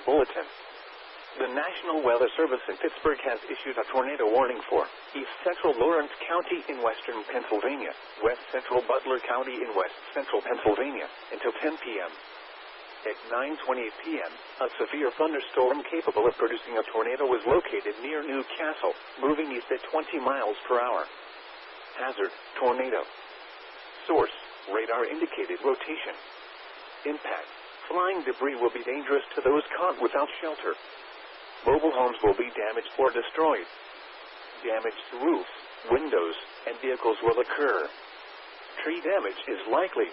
bulletin. The National Weather Service in Pittsburgh has issued a tornado warning for East Central Lawrence County in western Pennsylvania, West Central Butler County in west central Pennsylvania, until 10 p.m. At 9:28 p.m., a severe thunderstorm capable of producing a tornado was located near Newcastle, moving east at 20 miles per hour. Hazard, tornado. Source, radar indicated rotation. Impact, flying debris will be dangerous to those caught without shelter. Mobile homes will be damaged or destroyed. Damage to roofs, windows, and vehicles will occur. Tree damage is likely.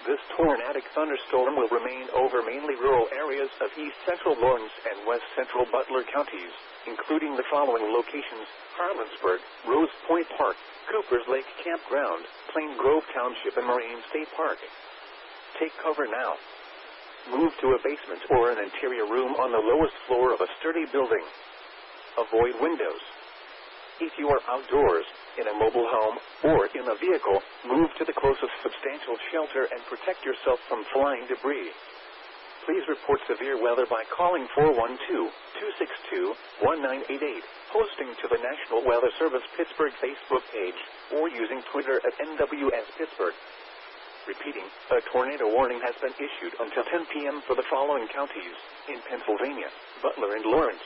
This tornadic thunderstorm will remain over mainly rural areas of east central Lawrence and west central Butler counties, including the following locations: Harlansburg, Rose Point Park, Cooper's Lake Campground, Plain Grove Township, and Moraine State Park. Take cover now. Move to a basement or an interior room on the lowest floor of a sturdy building. Avoid windows. If you are outdoors, in a mobile home, or in a vehicle, move to the closest substantial shelter and protect yourself from flying debris. Please report severe weather by calling 412-262-1988, posting to the National Weather Service Pittsburgh Facebook page, or using Twitter at NWS Pittsburgh. Repeating, a tornado warning has been issued until 10 p.m. for the following counties in Pennsylvania: Butler and Lawrence,